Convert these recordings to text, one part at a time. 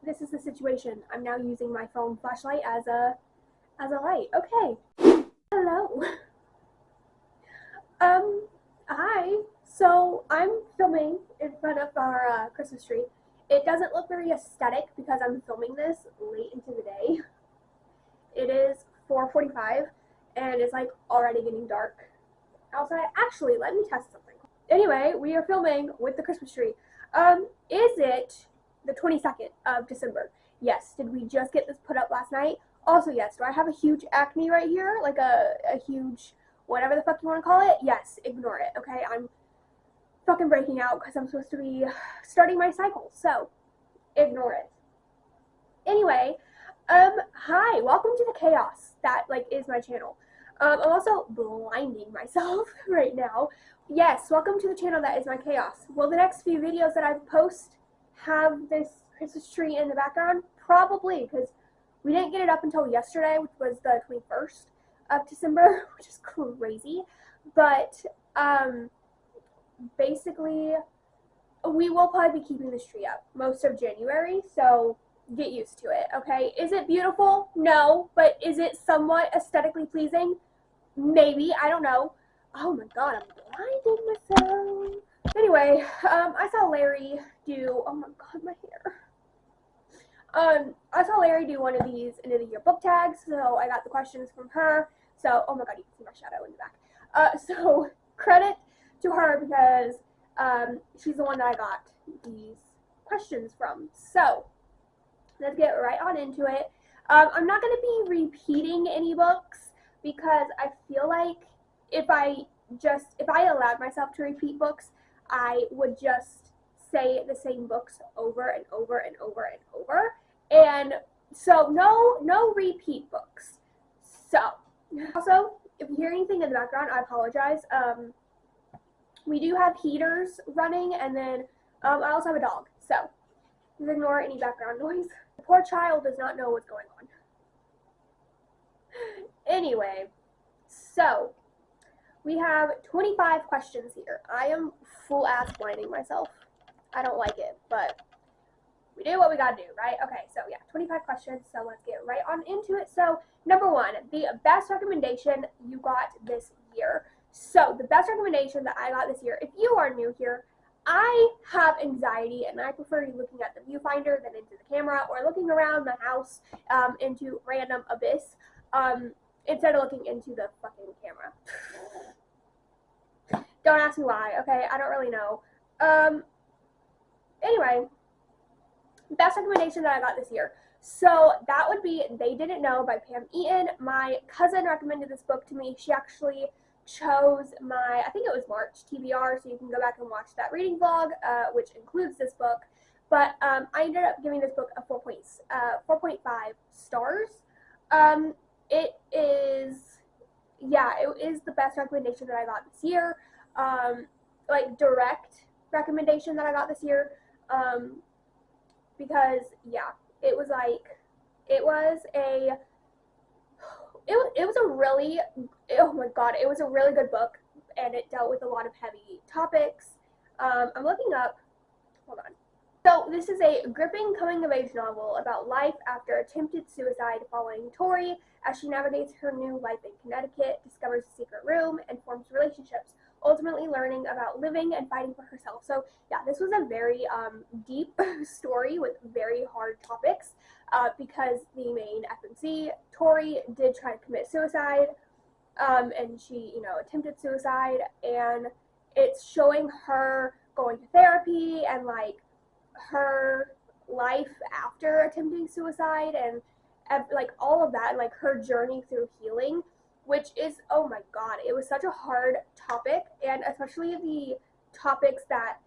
this is the situation. I'm now using my phone flashlight as a light. Okay. Hello. Hi. So I'm filming in front of our Christmas tree. It doesn't look very aesthetic because I'm filming this late into the day. It is 4:45 and it's like already getting dark outside. Actually, let me test something. Anyway, we are filming with the Christmas tree. Is it the 22nd of December? Yes. Did we just get this put up last night? Also, yes. Do I have a huge acne right here? Like a huge whatever the fuck you want to call it? Yes. Ignore it, okay? I'm fucking breaking out because I'm supposed to be starting my cycle. So, ignore it. Anyway, hi. Welcome to the chaos that, like, is my channel. I'm also blinding myself right now. Yes, welcome to the channel that is my chaos. Will the next few videos that I post have this Christmas tree in the background? Probably, because we didn't get it up until yesterday, which was the 21st of December, which is crazy. But, basically, we will probably be keeping this tree up most of January, so get used to it, okay? Is it beautiful? No, but is it somewhat aesthetically pleasing? Maybe, I don't know. Oh my god, I'm blinding myself. Anyway, I saw Larry do, oh my god, my hair. I saw Larry do one of these end of the year book tags, so I got the questions from her. So, oh my god, you can see my shadow in the back. So credit to her because, she's the one that I got these questions from. So, let's get right on into it. I'm not going to be repeating any books because I feel like if I allowed myself to repeat books, I would just say the same books over and over and over and over. And so no repeat books. So, also, if you hear anything in the background, I apologize. We do have heaters running, and then I also have a dog. So, ignore any background noise. The poor child does not know what's going on. Anyway, so we have 25 questions here. I am full ass blinding myself. I don't like it, but we do what we gotta do, right? Okay, so yeah, 25 questions, so let's get right on into it. So, number one, the best recommendation you got this year. So, the best recommendation that I got this year, if you are new here, I have anxiety and I prefer looking at the viewfinder than into the camera or looking around the house into random abyss instead of looking into the fucking camera. Don't ask me why, okay? I don't really know. Anyway, best recommendation that I got this year. So that would be They Didn't Know by Pam Eaton. My cousin recommended this book to me. She actually chose my, I think it was March TBR, so you can go back and watch that reading vlog, which includes this book. But I ended up giving this book a 4.5 stars. It is the best recommendation that I got this year. Like direct recommendation that I got this year. Because yeah, it was a really, oh my god, it was a really good book, and it dealt with a lot of heavy topics. I'm looking up, hold on. So this is a gripping coming-of-age novel about life after attempted suicide following Tori as she navigates her new life in Connecticut, discovers a secret room, and forms relationships, ultimately learning about living and fighting for herself. So yeah, this was a very deep story with very hard topics because the main FNC, Tori, did try to commit suicide, and she, attempted suicide, and it's showing her going to therapy and like her life after attempting suicide and like all of that, and like her journey through healing, which is, oh my god, it was such a hard topic, and especially the topics that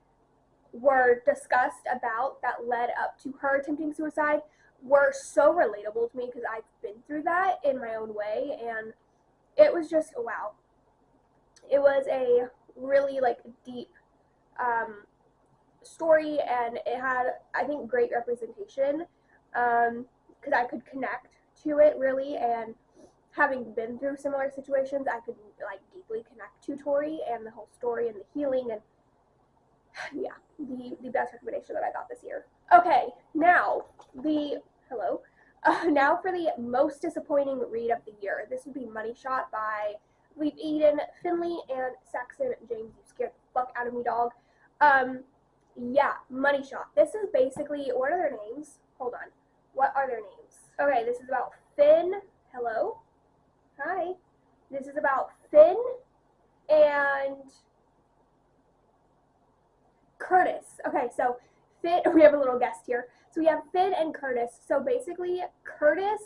were discussed about that led up to her attempting suicide were so relatable to me because I've been through that in my own way, and it was just, wow. It was a really like deep story, and it had, I think, great representation because I could connect to it really, and having been through similar situations, I could like deeply connect to Tori and the whole story and the healing, and yeah, the best recommendation that I got this year. Okay, now Now for the most disappointing read of the year. This would be Money Shot by Leif Eden, Finley, and Saxon James. You scared the fuck out of me, dog. Yeah, Money Shot. This is basically, what are their names? Hold on. What are their names? Okay, this is about Finn. Hello? Hi. This is about Finn and Curtis. Okay, so Finn, we have a little guest here. So we have Finn and Curtis. So basically, Curtis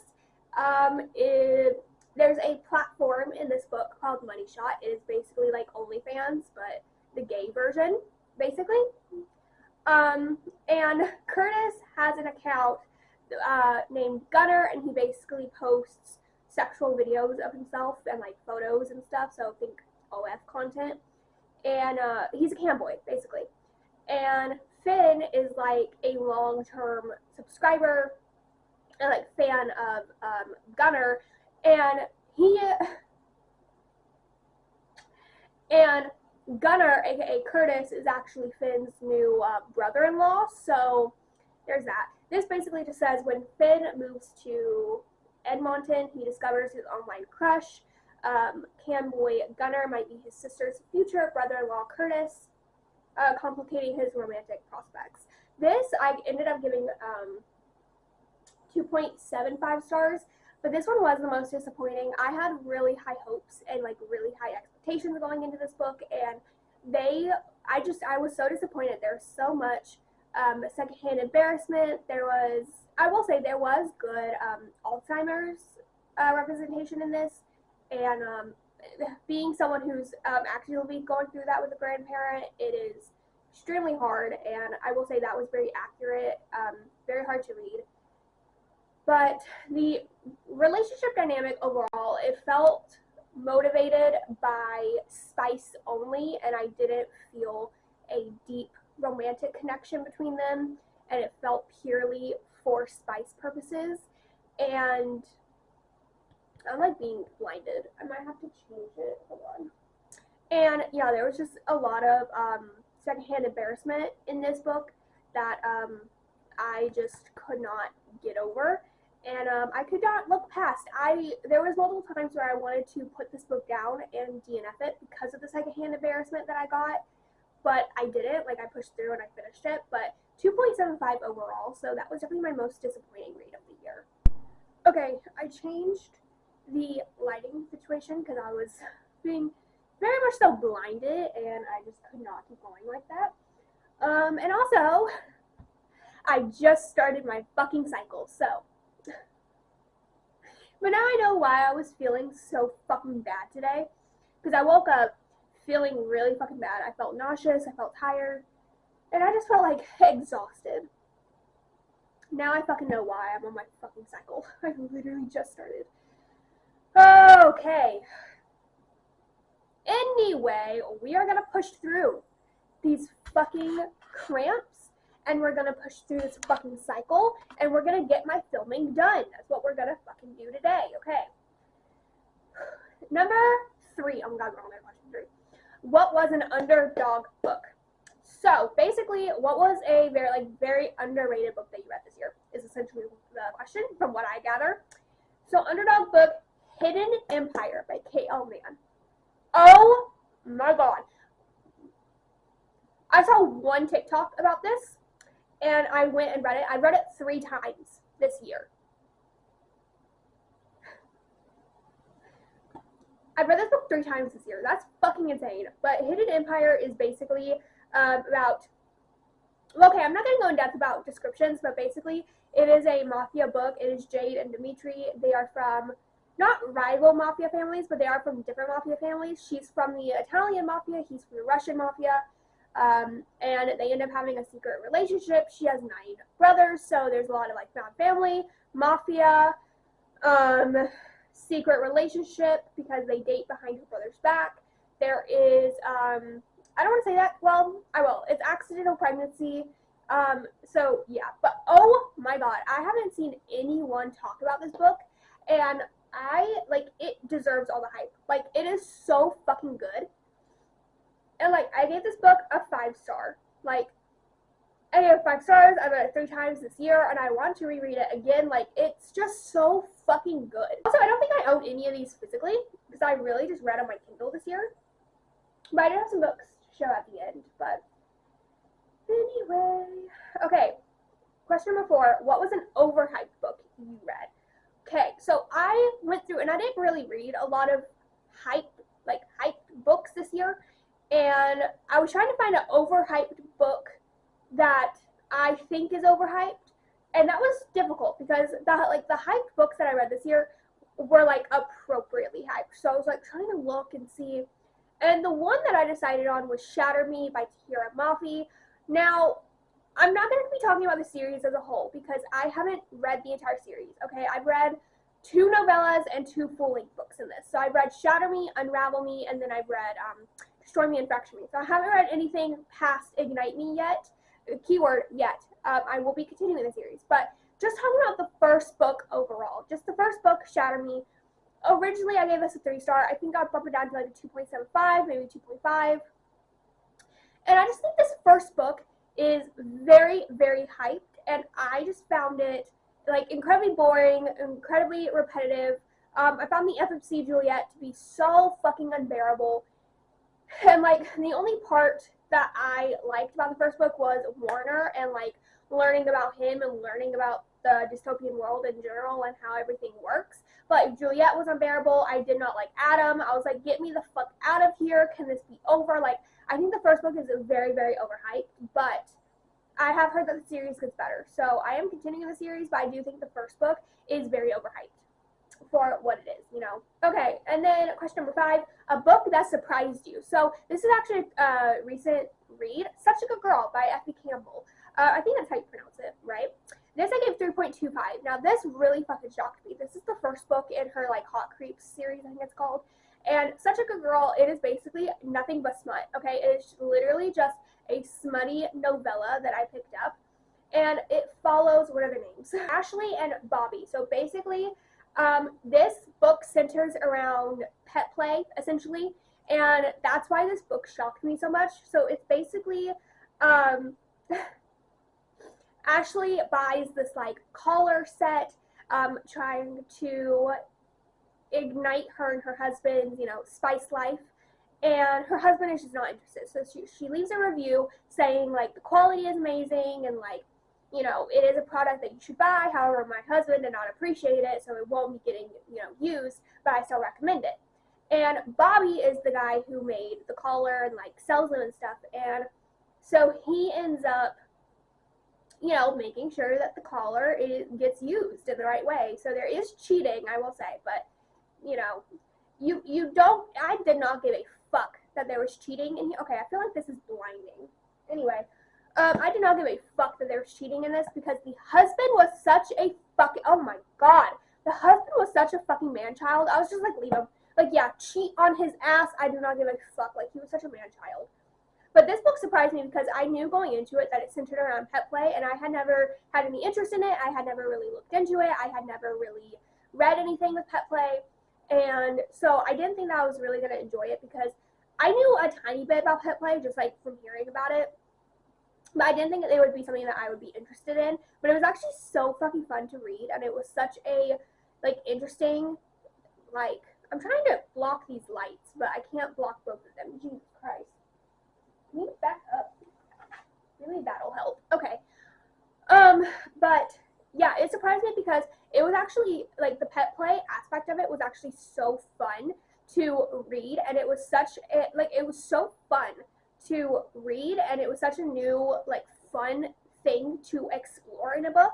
there's a platform in this book called Money Shot. It is basically like OnlyFans, but the gay version, basically. And Curtis has an account named Gunner, and he basically posts sexual videos of himself and like photos and stuff. So think OF content. And he's a cam boy, basically. And Finn is like a long-term subscriber and like fan of Gunner, and Gunner, aka Curtis, is actually Finn's new brother-in-law. So there's that. This basically just says when Finn moves to Edmonton, he discovers his online crush. Cam boy Gunner might be his sister's future brother-in-law Curtis, complicating his romantic prospects. This I ended up giving 2.75 stars, but this one was the most disappointing. I had really high hopes and like really high expectations going into this book, and I was so disappointed. There's so much secondhand embarrassment. I will say there was good Alzheimer's representation in this, and being someone who's actively going through that with a grandparent, it is extremely hard, and I will say that was very accurate, very hard to read. But the relationship dynamic overall, it felt motivated by spice only, and I didn't feel a deep romantic connection between them, and it felt purely for spice purposes. And I'm like being blinded. I might have to change it. Hold on. And yeah, there was just a lot of secondhand embarrassment in this book that I just could not get over, and I could not look past. There was multiple times where I wanted to put this book down and DNF it because of the secondhand embarrassment that I got, but I didn't. Like, I pushed through and I finished it. But 2.75 overall, so that was definitely my most disappointing read of the year. Okay, I changed the lighting situation because I was being very much so blinded, and I just could not keep going like that. And also, I just started my fucking cycle, so. But now I know why I was feeling so fucking bad today, because I woke up feeling really fucking bad. I felt nauseous, I felt tired, and I just felt like exhausted. Now I fucking know why I'm on my fucking cycle. I literally just started. Okay. Anyway, we are gonna push through these fucking cramps, and we're gonna push through this fucking cycle, and we're gonna get my filming done. That's what we're gonna fucking do today, okay? Number 3. Oh my god, we're on question 3. What was an underdog book? So basically, what was a very underrated book that you read this year is essentially the question from what I gather. So underdog book, Hidden Empire by K.L. Mann. Oh my god. I saw one TikTok about this, and I went and read it. I read it 3 times this year. I've read this book 3 times this year. That's fucking insane. But Hidden Empire is basically about, okay, I'm not going to go in depth about descriptions, but basically it is a mafia book. It is Jade and Dimitri. They are from not rival mafia families, but they are from different mafia families. She's from the Italian mafia. He's from the Russian mafia. And they end up having a secret relationship. She has 9 brothers, so there's a lot of like found family, mafia, secret relationship because they date behind her brother's back. There is, I don't want to say that. Well, I will. It's accidental pregnancy. So yeah, but oh my god, I haven't seen anyone talk about this book, and it deserves all the hype. Like, it is so fucking good. And like, I gave this book a 5-star. Like, I gave it 5 stars. I've read it 3 times this year, and I want to reread it again. Like, it's just so fucking good. Also, I don't think I own any of these physically, because I really just read on my Kindle this year. But I did have some books to show at the end, but anyway. Okay, question number 4. What was an overhyped book you read? Okay, so I went through, and I didn't really read a lot of hyped books this year, and I was trying to find an overhyped book that I think is overhyped, and that was difficult because the hyped books that I read this year were like appropriately hyped. So I was like trying to look and see, and the one that I decided on was Shatter Me by Tahereh Mafi. Now, I'm not going to be talking about the series as a whole because I haven't read the entire series. Okay, I've read 2 novellas and 2 full-length books in this. So I've read Shatter Me, Unravel Me, and then I've read Destroy Me and Fracture Me. So I haven't read anything past Ignite Me yet. Keyword yet. I will be continuing the series, but just talking about the first book overall. Just the first book, Shatter Me. Originally, I gave this a 3-star. I think I'd bump it down to like a 2.75, maybe 2.5. And I just think this first book is very, very hyped, and I just found it like incredibly boring, incredibly repetitive. I found the FMC Juliet to be so fucking unbearable, and like the only part that I liked about the first book was Warner and like learning about him and learning about the dystopian world in general and how everything works. But Juliet was unbearable. I did not like Adam. I was like, get me the fuck out of here. Can this be over? Like, I think the first book is very, very overhyped, but I have heard that the series gets better. So I am continuing the series, but I do think the first book is very overhyped for what it is, you know. Okay, and then question number 5, a book that surprised you. So this is actually a recent read, Such a Good Girl by Effie Campbell. I think that's how you pronounce it, right? This I gave 3.25. Now this really fucking shocked me. This is the first book in her like Hot Creeps series, I think it's called. And Such a Good Girl, it is basically nothing but smut, okay? It is literally just a smutty novella that I picked up. And it follows, what are their names? Ashley and Bobby. So basically, this book centers around pet play, essentially, and that's why this book shocked me so much. So it's basically, Ashley buys this, like, collar set, trying to ignite her and her husband's, you know, spice life, and her husband is just not interested. So she leaves a review saying, like, the quality is amazing, and, like, you know, it is a product that you should buy. However, my husband did not appreciate it, so it won't be getting, you know, used, but I still recommend it. And Bobby is the guy who made the collar and, like, sells them and stuff. And so he ends up, you know, making sure that the collar gets used in the right way. So there is cheating, I will say, but, you know, you don't, I did not give a fuck that there was cheating in here. Okay, I feel like this is blinding. Anyway. I did not give a fuck that there was cheating in this because the husband was such a fucking, oh my god, the husband was such a fucking man-child. I was just like, leave him. Like, yeah, cheat on his ass, I do not give a fuck. Like, he was such a man-child. But this book surprised me because I knew going into it that it centered around pet play, and I had never had any interest in it. I had never really looked into it. I had never really read anything with pet play, and so I didn't think that I was really going to enjoy it because I knew a tiny bit about pet play, just like from hearing about it. But I didn't think it would be something that I would be interested in. But it was actually so fucking fun to read, and it was such a, like, interesting, like, I'm trying to block these lights, but I can't block both of them. Jesus Christ. Can you back up? Maybe that'll help. Okay. But, yeah, it surprised me because it was actually, like, the pet play aspect of it was actually so fun to read, and it was such a, like, it was so fun to read, and it was such a new, like, fun thing to explore in a book.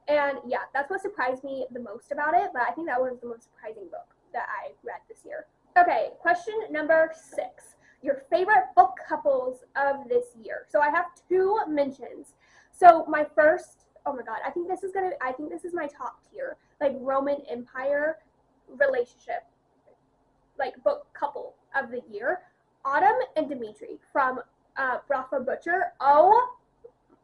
And yeah, that's what surprised me the most about it, but I think that was the most surprising book that I read this year. Okay, question number 6. Your favorite book couples of this year. So I have 2 mentions. So my first, oh my god, I think this is my top tier, like, Roman Empire relationship, like, book couple of the year. Autumn and Dimitri from Rafa Butcher. Oh,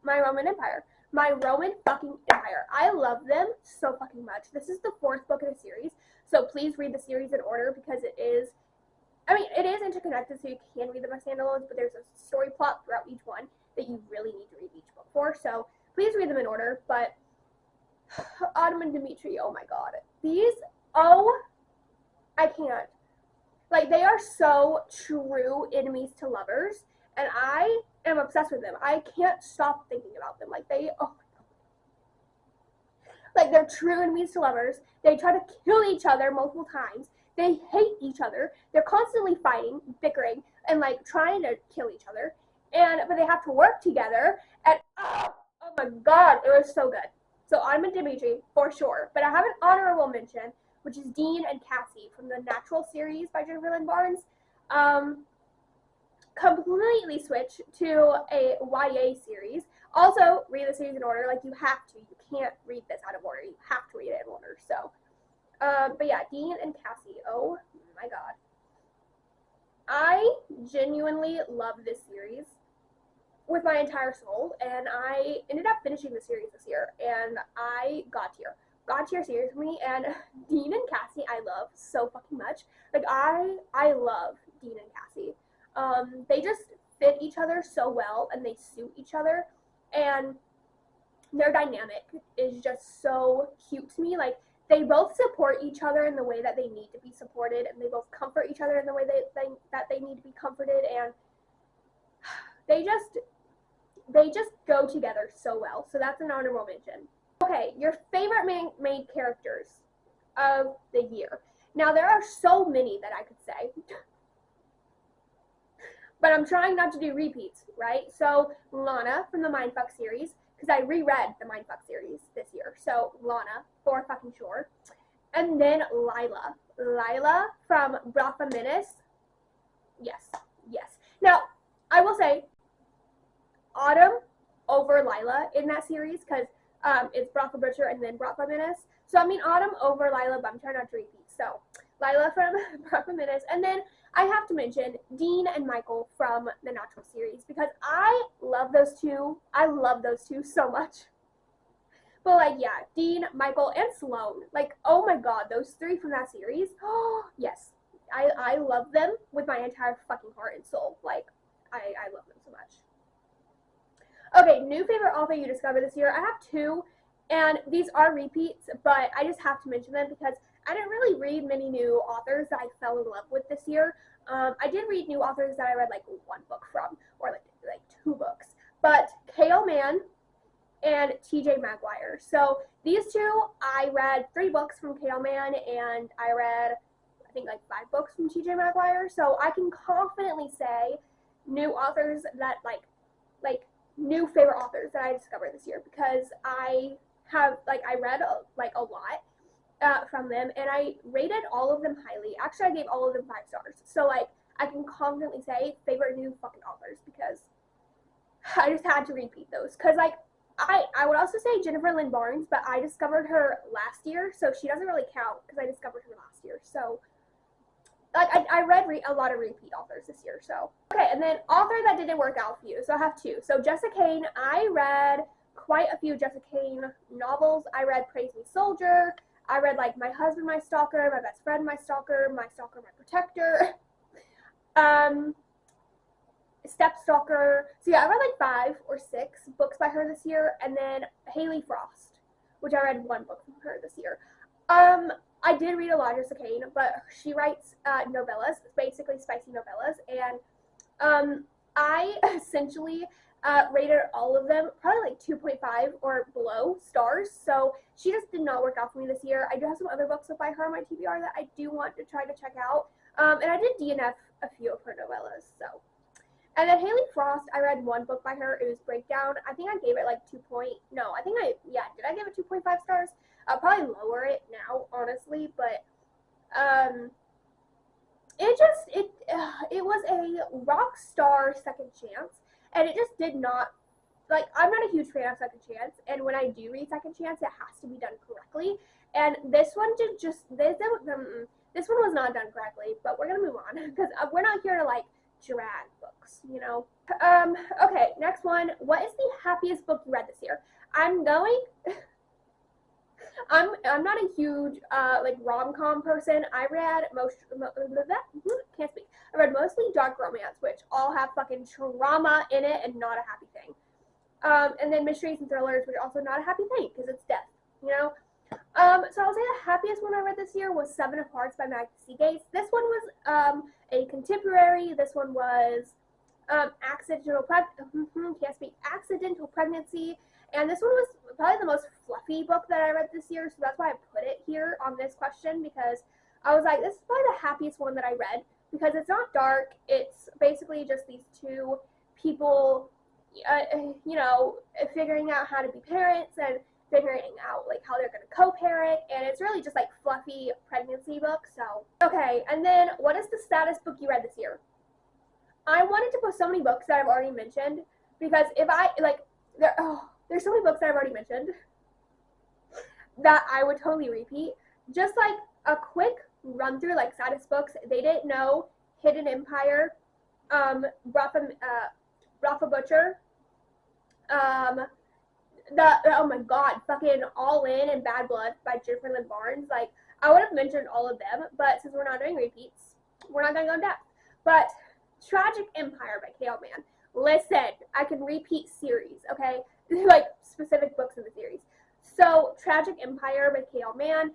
my Roman Empire. My Roman fucking Empire. I love them so fucking much. This is the 4th book in the series, so please read the series in order because it is, I mean, it is interconnected, so you can read them as standalones, but there's a story plot throughout each one that you really need to read each book. for, so please read them in order. But Autumn and Dimitri, oh my god. These, oh, I can't. Like, they are so true enemies to lovers, and I am obsessed with them. I can't stop thinking about them. Like, they, oh, like, they're true enemies to lovers. They try to kill each other multiple times. They hate each other. They're constantly fighting, bickering, and, like, trying to kill each other. But they have to work together, and, oh my god, it was so good. So, I'm a Dimitri, for sure. But I have an honorable mention, which is Dean and Cassie from the Natural series by Jennifer Lynn Barnes. Completely switch to a YA series. Also, read the series in order. Like, you have to. You can't read this out of order. You have to read it in order. So, but yeah, Dean and Cassie. Oh my god. I genuinely love this series with my entire soul, and I ended up finishing the series this year, and I got tier. God tier series for me, and Dean and Cassie I love so fucking much. Like, I love Dean and Cassie. They just fit each other so well, and they suit each other, and their dynamic is just so cute to me. Like, they both support each other in the way that they need to be supported, and they both comfort each other in the way that they need to be comforted, and they just go together so well. So that's an honorable mention. Okay, your favorite main characters of the year. Now, there are so many that I could say, but I'm trying not to do repeats, right? So, Lana from the Mindfuck series, because I reread the Mindfuck series this year. So, Lana, for fucking sure. And then Lila. Lila from Bratva Menace. Yes, yes. Now, I will say, Autumn over Lila in that series, because it's Bratva Butcher and then Bratva Menace. So, I mean, Autumn over Lila, but I'm trying not to repeat. So, Lila from Bratva Menace. And then I have to mention Dean and Michael from the Natural series, because I love those two. I love those two so much. But, like, yeah, Dean, Michael, and Sloane. Like, oh my god, those three from that series. Oh, yes. I love them with my entire fucking heart and soul. Like, I love them so much. Okay, new favorite author you discovered this year. I have two, and these are repeats, but I just have to mention them because I didn't really read many new authors that I fell in love with this year. I did read new authors that I read like one book from, or like two books. But K.L. Mann and T.J. Maguire. So these two, I read 3 books from K.L. Mann, and I read, I think, like 5 books from T.J. Maguire. So I can confidently say new authors that, like new favorite authors that I discovered this year, because I have, like, I read a lot from them, and I rated all of them highly. Actually, I gave all of them 5 stars. So, like, I can confidently say favorite new fucking authors, because I just had to repeat those. Because, like, I would also say Jennifer Lynn Barnes, but I discovered her last year, so she doesn't really count because I discovered her last year. So, like, I read a lot of repeat authors this year. So, okay, and then author that didn't work out for you. So I have 2. So Jessica Cain, I read quite a few Jessica Cain novels. I read Praise Me Soldier. I read, like, My Husband, My Stalker, My Best Friend, My Stalker, My Protector, Step Stalker. So yeah, I read like 5 or 6 books by her this year, and then Haley Frost, which I read 1 book from her this year. I did read a lot of Jessica Cain, but she writes novellas, basically spicy novellas, and I essentially rated all of them probably like 2.5 or below stars, so she just did not work out for me this year. I do have some other books by her on my TBR that I do want to try to check out, and I did DNF a few of her novellas, so. And then Haley Frost, I read 1 book by her. It was Breakdown. I think I gave it like did I give it 2.5 stars? I'll probably lower it now, honestly, but it was a rock star second chance, and it just did not, like, I'm not a huge fan of second chance, and when I do read second chance, it has to be done correctly, and this one this one was not done correctly, but we're gonna move on, because we're not here to, like, drag books, you know. Okay, next one. What is the happiest book you read this year? I'm not a huge like rom-com person. I read I read mostly dark romance, which all have fucking trauma in it and not a happy thing. And then mysteries and thrillers, which are also not a happy thing because it's death, you know. So I'll say the happiest one I read this year was Seven of Hearts by Magda Seagates. This one was a contemporary. This one was accidental pregnancy, and this one was probably the most fluffy book that I read this year. So that's why I put it here on this question, because I was like, this is probably the happiest one that I read because it's not dark. It's basically just these two people, you know, figuring out how to be parents and figuring out like how they're going to co-parent, and it's really just like fluffy pregnancy book. So okay, and then what is the saddest book you read this year? I wanted to put so many books that I've already mentioned, because if I like there's so many books that I've already mentioned that I would totally repeat. Just like a quick run through, like saddest books: They Didn't Know, Hidden Empire, Rafa Butcher, oh my god, fucking All In and Bad Blood by Jennifer Lynn Barnes. Like, I would have mentioned all of them, but since we're not doing repeats, we're not gonna go in depth. But Tragic Empire by K.L. Mann. Listen, I can repeat series, okay? Like specific books in the series. So Tragic Empire by K.L. Mann.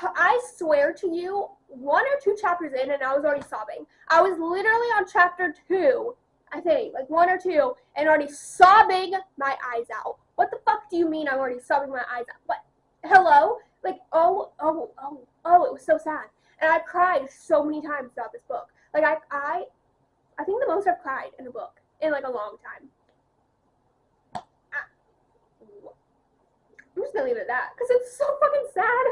I swear to you, 1 or 2 chapters in and I was already sobbing. I was literally on chapter 2, I think, like 1 or 2, and already sobbing my eyes out. What the fuck do you mean I'm already sobbing my eyes out? What? Hello? Like, it was so sad. And I cried so many times throughout this book. Like, I think the most I've cried in a book in, like, a long time. I'm just gonna leave it at that, because it's so fucking sad.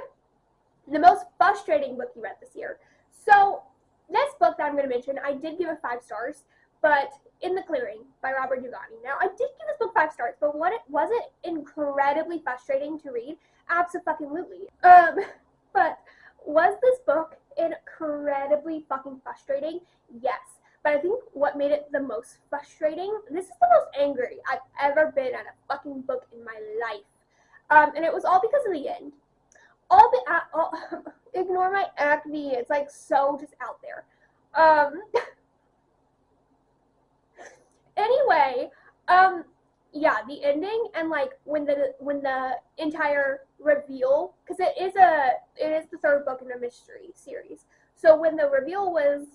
The most frustrating book you read this year. So, this book that I'm going to mention, I did give it 5 stars, but In the Clearing by Robert Dugani. Now, I did give this book 5 stars, but was it incredibly frustrating to read? Absolutely. But was this book incredibly fucking frustrating? Yes. But I think what made it the most frustrating, this is the most angry I've ever been at a fucking book in my life. And it was all because of the end. Ignore my acne. It's like so just out there. Anyway, yeah, the ending and like when the entire reveal, because it is the 3rd book in a mystery series. So when the reveal was,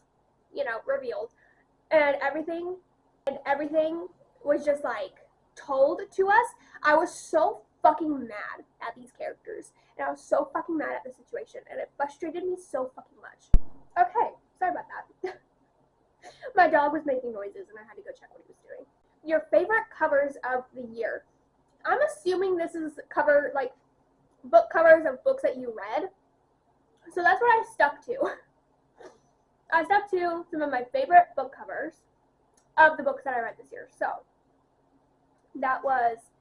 you know, revealed, and everything was just like told to us, I was so fucking mad at these characters, and I was so fucking mad at the situation, and it frustrated me so fucking much. Okay, sorry about that. My dog was making noises, and I had to go check what he was doing. Your favorite covers of the year. I'm assuming this is book covers of books that you read, so that's what I stuck to. I stuck to some of my favorite book covers of the books that I read this year. So that was,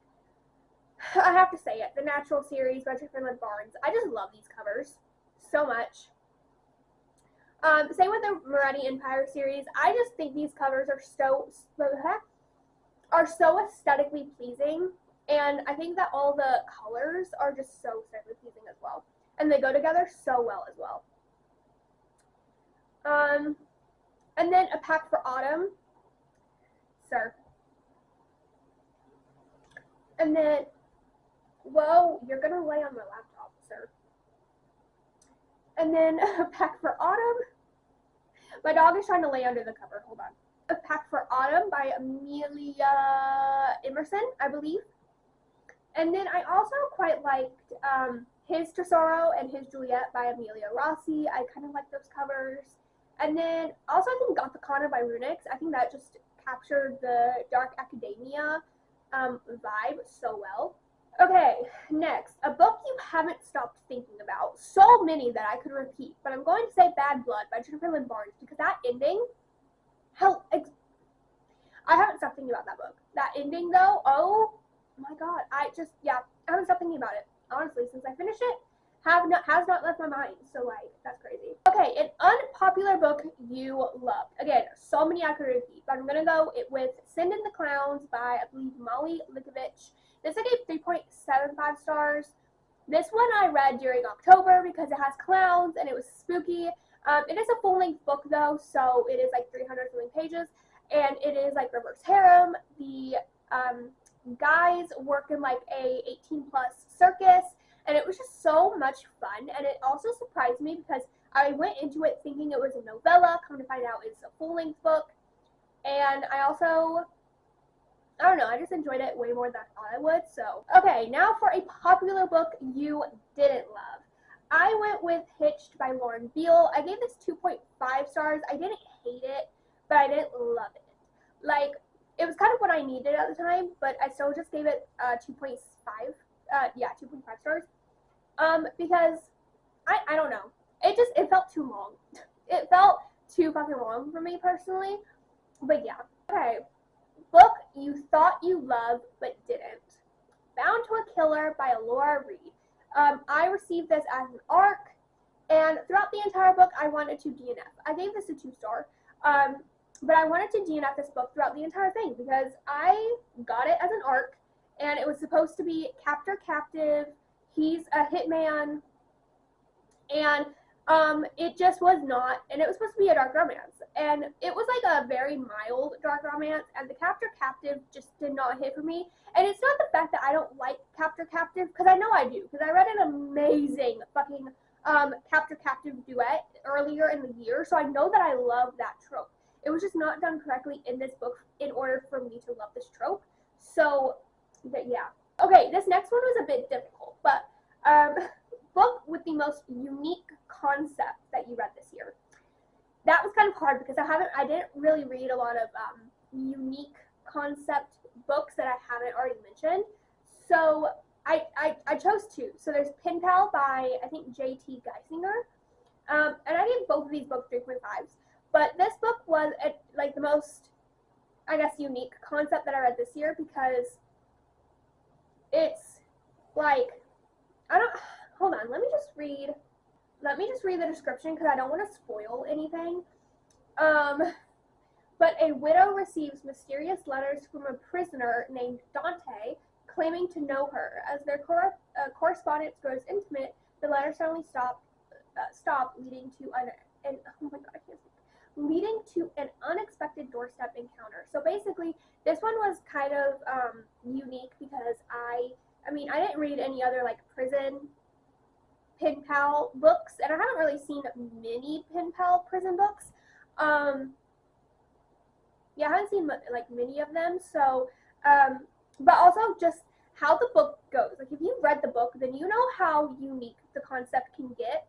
I have to say it, The Natural series by Jennifer Lynn Barnes. I just love these covers so much. Same with the Marathi Empire series. I just think these covers are so aesthetically pleasing, and I think that all the colors are just so aesthetically pleasing as well, and they go together so well as well. And then A Pact for Autumn, sir. And then, whoa, you're gonna lay on my laptop, sir. And then A Pact for Autumn. My dog is trying to lay under the cover. Hold on. A Pact for Autumn by Amelia Emerson, I believe. And then I also quite liked His Tesoro and His Juliet by Amelia Rossi. I kind of like those covers. And then also I think Gothicana by Runix. I think that just captured the dark academia vibe so well. Okay, next, a book you haven't stopped thinking about. So many that I could repeat, but I'm going to say Bad Blood by Jennifer Lynn Barnes, because that ending, I haven't stopped thinking about that book. That ending though, oh my god, I haven't stopped thinking about it. Honestly, since I finished it, has not left my mind, so like, that's crazy. Okay, an unpopular book you loved. Again, so many I could repeat, but I'm gonna go with Send in the Clowns by, I believe, Molly Likovich. This I gave 3.75 stars. This one I read during October because it has clowns and it was spooky. It is a full-length book though, so it is like 300 something pages, and it is like reverse harem. The guys work in like a 18+ circus, and it was just so much fun. And it also surprised me because I went into it thinking it was a novella. Come to find out, it's a full-length book. And I don't know, I just enjoyed it way more than I thought I would. So, okay, now for a popular book you didn't love. I went with Hitched by Lauren Beale. I gave this 2.5 stars. I didn't hate it, but I didn't love it. Like, it was kind of what I needed at the time, but I still just gave it 2.5. 2.5 stars. Because I don't know. It felt too long. It felt too fucking long for me personally. But yeah. Okay. Book you thought you loved but didn't. Bound to a Killer by Laura Reed. I received this as an ARC, and throughout the entire book, I wanted to DNF. I gave this a 2-star, but I wanted to DNF this book throughout the entire thing because I got it as an ARC, and it was supposed to be captor captive. He's a hitman, and it just was not, and it was supposed to be a dark romance, and it was like a very mild dark romance, and the captor captive just did not hit for me. And it's not the fact that I don't like captor captive, because I know I do, because I read an amazing fucking captor captive duet earlier in the year, so I know that I love that trope. It was just not done correctly in this book in order for me to love this trope. So, but yeah. Okay, this next one was a bit difficult, but book with the most unique concept that you read this year. That was kind of hard because I didn't really read a lot of unique concept books that I haven't already mentioned. So I chose 2. So there's Pen Pal by, I think, J.T. Geisinger. And I gave both of these books 3.5s. But this book was like the most, I guess, unique concept that I read this year because it's like, hold on, let me just read the description because I don't want to spoil anything. But a widow receives mysterious letters from a prisoner named Dante claiming to know her. As their correspondence grows intimate, the letters suddenly stop, leading to leading to an unexpected doorstep encounter. So basically, this one was kind of unique because I didn't read any other like prison pen pal books, and I haven't really seen many pen pal prison books. Yeah, I haven't seen like many of them. So, but also just how the book goes. Like if you've read the book, then you know how unique the concept can get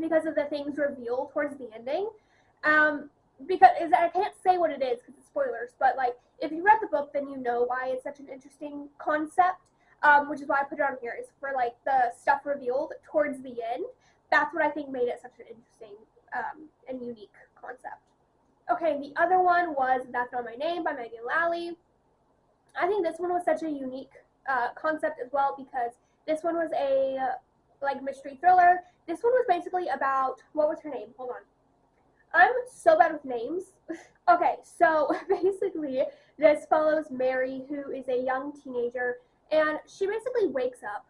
because of the things revealed towards the ending. Because I can't say what it is because it's spoilers, but like if you read the book, then you know why it's such an interesting concept. Which is why I put it on here, is for like the stuff revealed towards the end. That's what I think made it such an interesting and unique concept. Okay, the other one was That's Not My Name by Megan Lally. I think this one was such a unique concept as well because this one was a like mystery thriller. This one was basically about, what was her name? Hold on. I'm so bad with names. Okay, so basically this follows Mary, who is a young teenager, and she basically wakes up.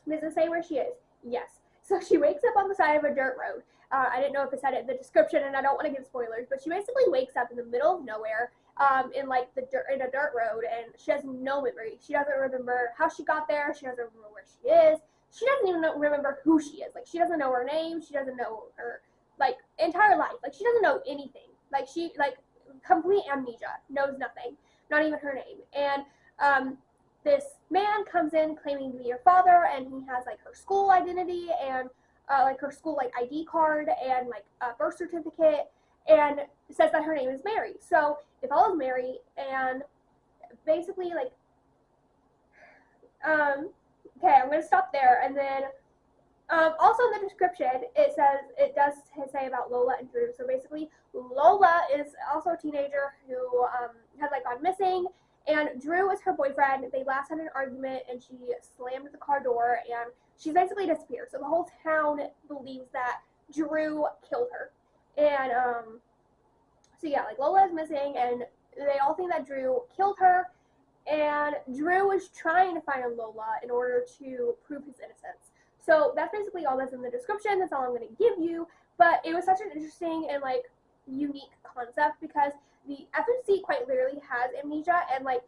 Does it say where she is? Yes. So she wakes up on the side of a dirt road. I didn't know if it said it in the description, and I don't want to give spoilers, but she basically wakes up in the middle of nowhere, in a dirt road, and she has no memory. She doesn't remember how she got there. She doesn't remember where she is. She doesn't even remember who she is. Like she doesn't know her name. She doesn't know her like entire life. Like she doesn't know anything. Like she complete amnesia. Knows nothing. Not even her name. And this man comes in claiming to be her father, and he has like her school identity and like her school like ID card and like a birth certificate, and says that her name is Mary. So it follows Mary, and basically like okay, I'm gonna stop there, and then also in the description it does say about Lola and Drew. So basically Lola is also a teenager who has like gone missing, and Drew is her boyfriend. They last had an argument, and she slammed the car door, and she's basically disappeared. So the whole town believes that Drew killed her. And so yeah, like Lola is missing, and they all think that Drew killed her, and Drew is trying to find Lola in order to prove his innocence. So that's basically all that's in the description. That's all I'm going to give you. But it was such an interesting and like unique concept because the FMC quite literally has amnesia, and like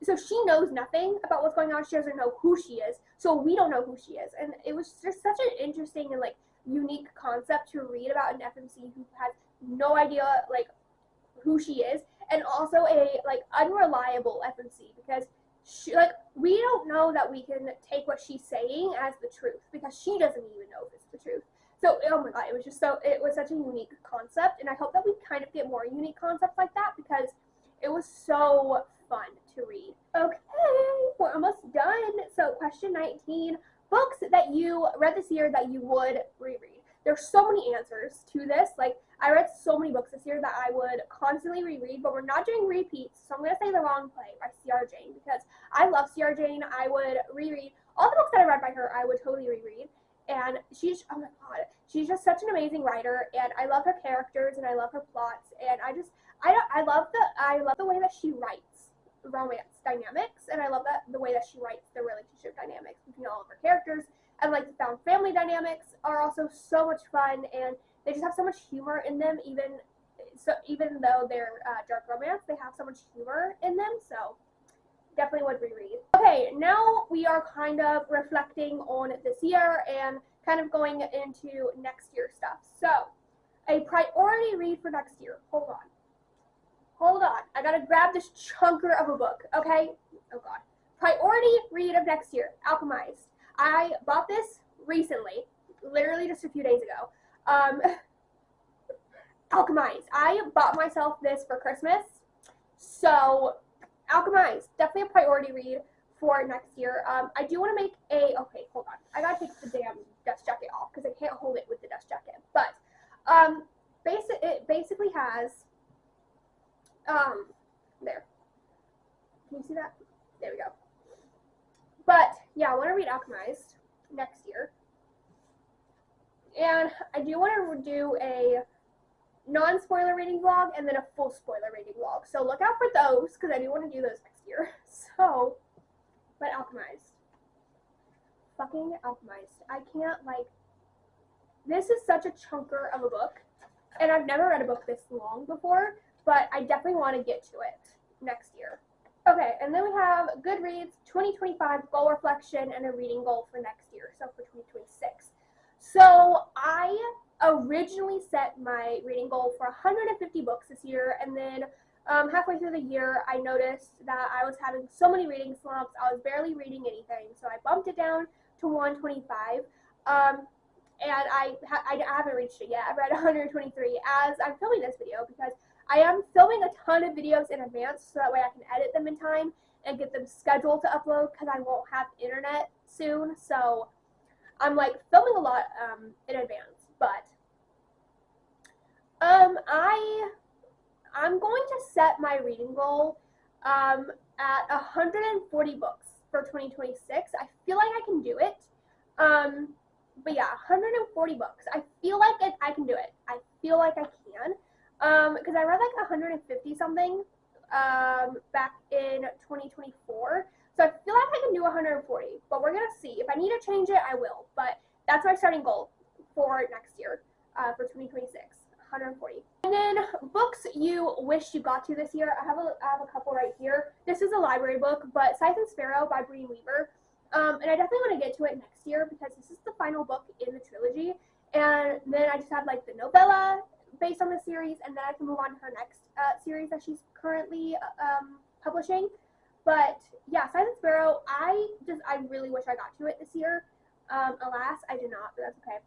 so she knows nothing about what's going on. She doesn't know who she is, so we don't know who she is. And it was just such an interesting and like unique concept to read about an FMC who has no idea like who she is, and also a like unreliable FMC because she like we don't know that we can take what she's saying as the truth because she doesn't even know if it's the truth. So oh my god, it was such a unique concept, and I hope that we kind of get more unique concepts like that because it was so fun to read. Okay, we're almost done. So question 19, books that you read this year that you would reread. There's so many answers to this. Like I read so many books this year that I would constantly reread, but we're not doing repeats, so I'm gonna say The Wrong Play by C.R. Jane because I love C.R. Jane. I would reread all the books that I read by her. I would totally reread. And she's, oh my god, she's just such an amazing writer, and I love her characters and I love her plots, and I love the way that she writes romance dynamics, and I love the way that she writes the relationship dynamics between all of her characters, and like the found family dynamics are also so much fun, and they just have so much humor in them. Even though they're dark romance, they have so much humor in them. So definitely would reread. Okay, now we are kind of reflecting on this year and kind of going into next year stuff. So, a priority read for next year. Hold on. I gotta grab this chunker of a book, okay? Oh god. Priority read of next year, Alchemized. I bought this recently, literally just a few days ago. Alchemized. I bought myself this for Christmas. So, Alchemized, definitely a priority read for next year. I do want to make okay, hold on. I gotta take the damn dust jacket off because I can't hold it with the dust jacket. But, it basically has, there. Can you see that? There we go. But, yeah, I want to read Alchemized next year. And I do want to do a non-spoiler rating vlog and then a full spoiler rating vlog. So look out for those because I do want to do those next year. So, but Alchemized. Fucking Alchemized. I can't, like, this is such a chunker of a book. And I've never read a book this long before, but I definitely want to get to it next year. Okay, and then we have Goodreads 2025 goal reflection and a reading goal for next year, so for 2026. So I originally set my reading goal for 150 books this year, and then halfway through the year, I noticed that I was having so many reading slumps. I was barely reading anything, so I bumped it down to 125. And I haven't reached it yet. I've read 123 as I'm filming this video because I am filming a ton of videos in advance so that way I can edit them in time and get them scheduled to upload because I won't have internet soon. So I'm like filming a lot in advance, but I'm going to set my reading goal at 140 books for 2026. I feel like I can do it. But yeah, 140 books. I feel like I can do it. I feel like I can. Because I read like 150 something back in 2024. So I feel like I can do 140, but we're going to see. If I need to change it, I will. But that's my starting goal for next year, for 2026, 140. And then books you wish you got to this year. I have a couple right here. This is a library book, but Scythe and Sparrow by Brene Weaver. And I definitely want to get to it next year because this is the final book in the trilogy. And then I just have like the novella based on the series, and then I can move on to her next series that she's currently publishing. But yeah, Scythe and Sparrow, I really wish I got to it this year. Alas, I did not, but that's okay.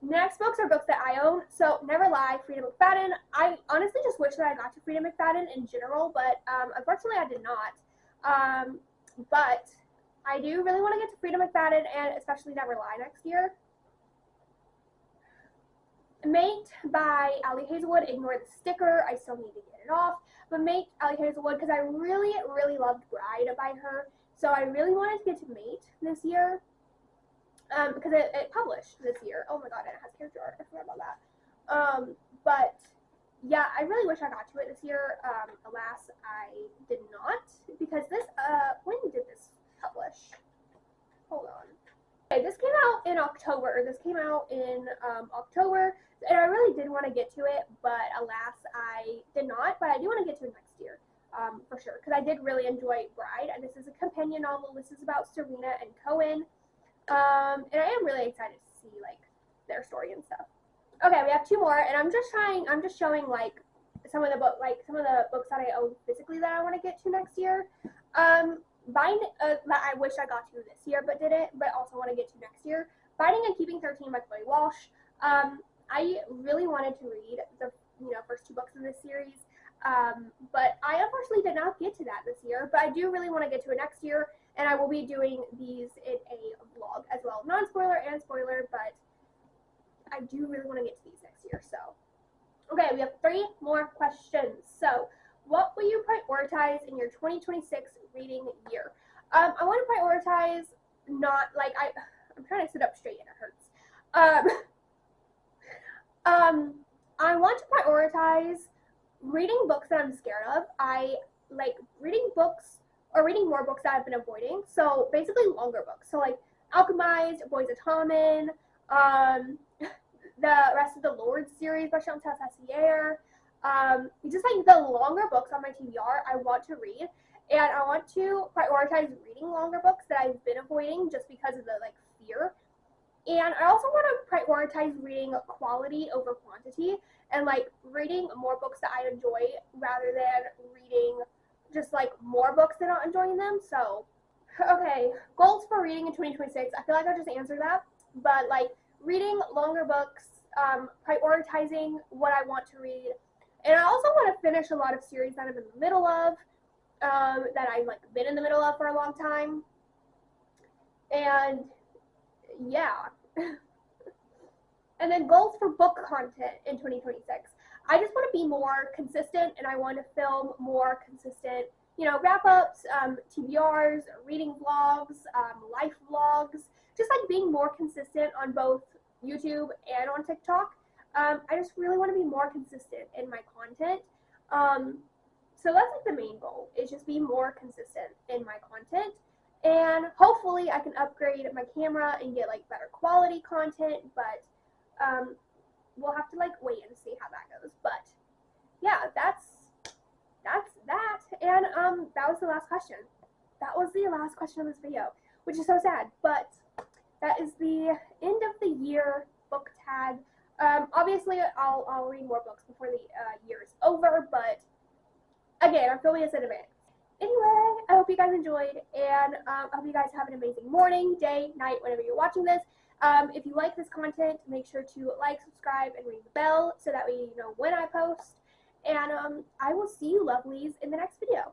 Next books are books that I own. So Never Lie, Freida McFadden. I honestly just wish that I got to Freida McFadden in general, but unfortunately I did not. But I do really want to get to Freida McFadden and especially Never Lie next year. Mate by Ali Hazelwood. Ignore the sticker. I still need to get it off. But Mate, Ali Hazelwood, because I really, really loved Bride by her. So I really wanted to get to Mate this year. Because it published this year. Oh my god, and it has character art. I forgot about that. But yeah, I really wish I got to it this year. Alas, I did not. Because this, when did this publish? Hold on. Okay, this came out in October. This came out in October, and I really did want to get to it, but alas, I did not. But I do want to get to it next year. for sure, because I did really enjoy Bride, and this is a companion novel. This is about Serena and Cohen, and I am really excited to see like their story and stuff. Okay, we have two more, and I'm just showing like some of the books that I own physically that I want to get to next year. That I wish I got to this year but didn't, but also want to get to next year. Binding and Keeping 13 by Chloe Walsh. I really wanted to read the first two books in this series, but I unfortunately did not get to that this year. But I do really want to get to it next year, and I will be doing these in a vlog as well, non-spoiler and spoiler. But I do really want to get to these next year. So, okay, we have 3 more questions. So, what will you prioritize in your 2026 reading year? I want to prioritize not like I'm trying to sit up straight and it hurts. I want to prioritize reading books that I'm scared of. I like reading books or reading more books that I've been avoiding. So basically longer books. So like Alchemized, Boys of Tommen, the rest of the Lord series by Chantal Sassier. Just like the longer books on my TBR I want to read, and I want to prioritize reading longer books that I've been avoiding just because of the like fear. And I also want to prioritize reading quality over quantity, and like reading more books that I enjoy rather than reading just like more books and not enjoying them. So, okay, goals for reading in 2026. I feel like I just answered that, but like reading longer books, prioritizing what I want to read, and I also want to finish a lot of series that I'm in the middle of, that I've like been in the middle of for a long time, and yeah. And then goals for book content in 2026. I just want to be more consistent, and I want to film more consistent, wrap-ups, TBRs, reading vlogs, life vlogs, just like being more consistent on both YouTube and on TikTok. I just really want to be more consistent in my content. So that's like the main goal, is just be more consistent in my content. And hopefully I can upgrade my camera and get like better quality content, but we'll have to like wait and see how that goes. But yeah, that's that. And that was the last question. That was the last question of this video, which is so sad, but that is the end of the year book tag. Obviously I'll read more books before the year is over, but again, I'm filming this in advance. Anyway, I hope you guys enjoyed, and I hope you guys have an amazing morning, day, night, whenever you're watching this. If you like this content, make sure to like, subscribe, and ring the bell so that way you know when I post. And I will see you lovelies in the next video.